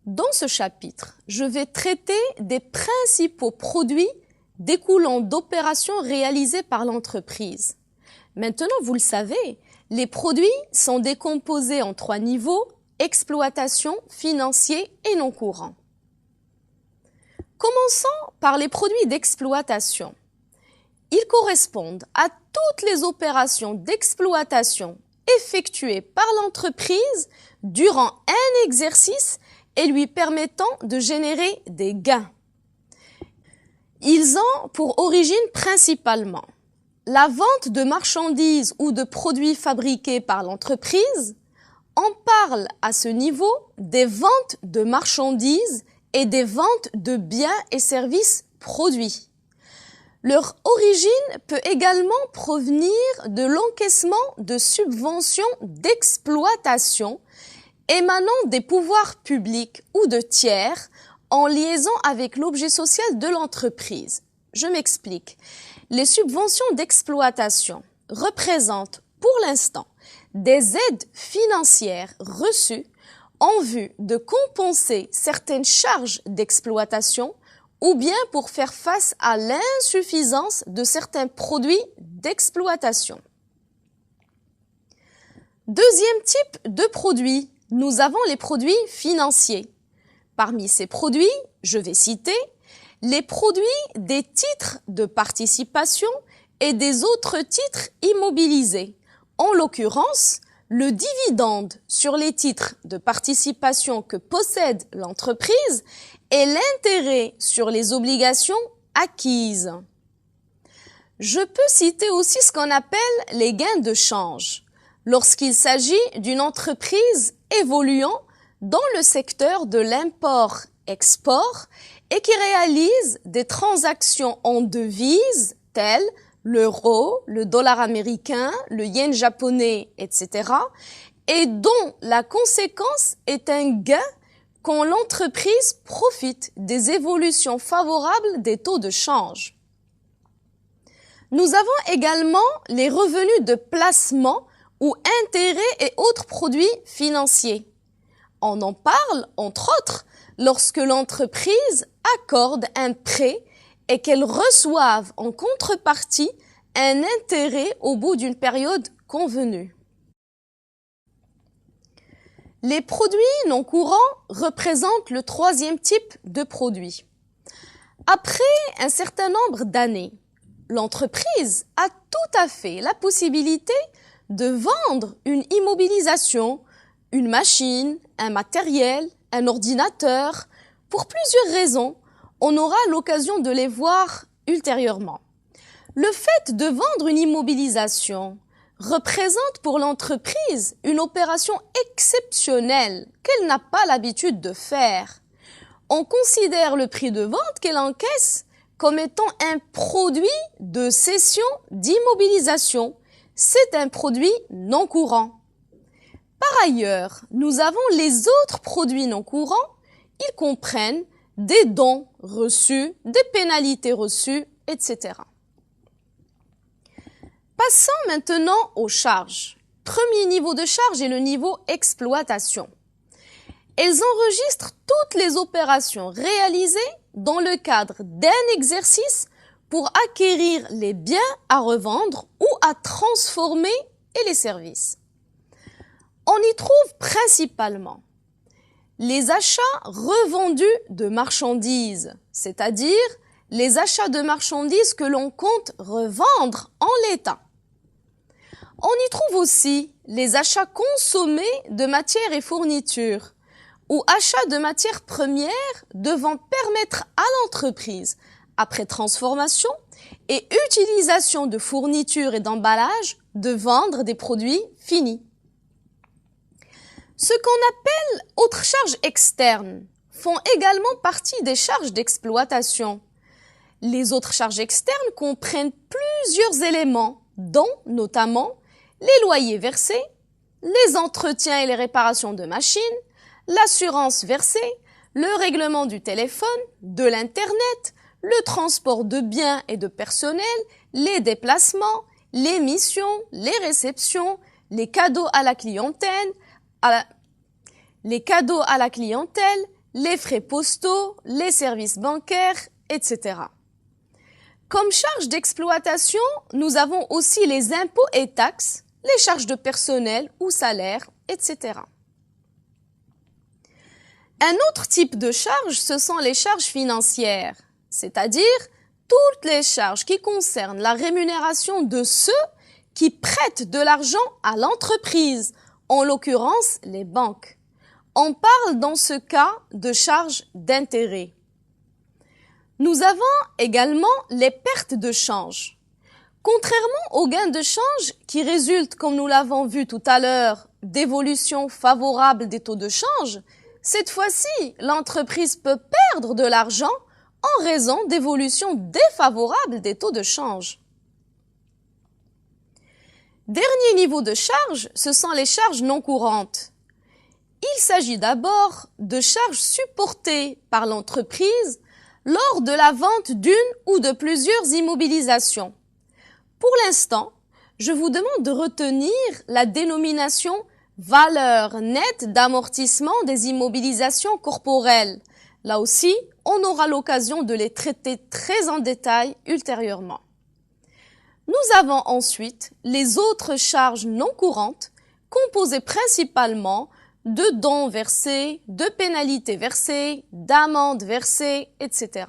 Dans ce chapitre, je vais traiter des principaux produits découlant d'opérations réalisées par l'entreprise. Maintenant, vous le savez, les produits sont décomposés en 3 niveaux: exploitation, financier et non courant. Commençons par les produits d'exploitation. Ils correspondent à toutes les opérations d'exploitation effectuées par l'entreprise durant un exercice et lui permettant de générer des gains. Ils ont pour origine principalement la vente de marchandises ou de produits fabriqués par l'entreprise. On parle à ce niveau des ventes de marchandises et des ventes de biens et services produits. Leur origine peut également provenir de l'encaissement de subventions d'exploitation émanant des pouvoirs publics ou de tiers en liaison avec l'objet social de l'entreprise. Je m'explique. Les subventions d'exploitation représentent pour l'instant des aides financières reçues en vue de compenser certaines charges d'exploitation ou bien pour faire face à l'insuffisance de certains produits d'exploitation. Deuxième type de produits, nous avons les produits financiers. Parmi ces produits, je vais citer les produits des titres de participation et des autres titres immobilisés. En l'occurrence, le dividende sur les titres de participation que possède l'entreprise et l'intérêt sur les obligations acquises. Je peux citer aussi ce qu'on appelle les gains de change, lorsqu'il s'agit d'une entreprise évoluant dans le secteur de l'import-export et qui réalise des transactions en devises telles l'euro, le dollar américain, le yen japonais, etc., et dont la conséquence est un gain quand l'entreprise profite des évolutions favorables des taux de change. Nous avons également les revenus de placement ou intérêts et autres produits financiers. On en parle, entre autres, lorsque l'entreprise accorde un prêt et qu'elle reçoive en contrepartie un intérêt au bout d'une période convenue. Les produits non courants représentent le troisième type de produit. Après un certain nombre d'années, l'entreprise a tout à fait la possibilité de vendre une immobilisation, une machine, un matériel, un ordinateur. Pour plusieurs raisons, on aura l'occasion de les voir ultérieurement. Le fait de vendre une immobilisation représente pour l'entreprise une opération exceptionnelle qu'elle n'a pas l'habitude de faire. On considère le prix de vente qu'elle encaisse comme étant un produit de cession d'immobilisation. C'est un produit non courant. Par ailleurs, nous avons les autres produits non courants. Ils comprennent des dons reçus, des pénalités reçues, etc. Passons maintenant aux charges. Premier niveau de charge est le niveau exploitation. Elles enregistrent toutes les opérations réalisées dans le cadre d'un exercice pour acquérir les biens à revendre ou à transformer et les services. On y trouve principalement les achats revendus de marchandises, c'est-à-dire les achats de marchandises que l'on compte revendre en l'état. On y trouve aussi les achats consommés de matières et fournitures ou achats de matières premières devant permettre à l'entreprise, après transformation et utilisation de fournitures et d'emballages, de vendre des produits finis. Ce qu'on appelle autres charges externes font également partie des charges d'exploitation. Les autres charges externes comprennent plusieurs éléments, dont notamment les loyers versés, les entretiens et les réparations de machines, l'assurance versée, le règlement du téléphone, de l'Internet, le transport de biens et de personnel, les déplacements, les missions, les réceptions, les cadeaux à la clientèle, les frais postaux, les services bancaires, etc. Comme charges d'exploitation, nous avons aussi les impôts et taxes, les charges de personnel ou salaires, etc. Un autre type de charges, ce sont les charges financières, c'est-à-dire toutes les charges qui concernent la rémunération de ceux qui prêtent de l'argent à l'entreprise, en l'occurrence les banques. On parle dans ce cas de charges d'intérêt. Nous avons également les pertes de change. Contrairement aux gains de change qui résultent, comme nous l'avons vu tout à l'heure, d'évolutions favorables des taux de change, cette fois-ci, l'entreprise peut perdre de l'argent en raison d'évolutions défavorables des taux de change. Dernier niveau de charge, ce sont les charges non courantes. Il s'agit d'abord de charges supportées par l'entreprise lors de la vente d'une ou de plusieurs immobilisations. Pour l'instant, je vous demande de retenir la dénomination valeur nette d'amortissement des immobilisations corporelles. Là aussi, on aura l'occasion de les traiter très en détail ultérieurement. Nous avons ensuite les autres charges non courantes, composées principalement de dons versés, de pénalités versées, d'amendes versées, etc.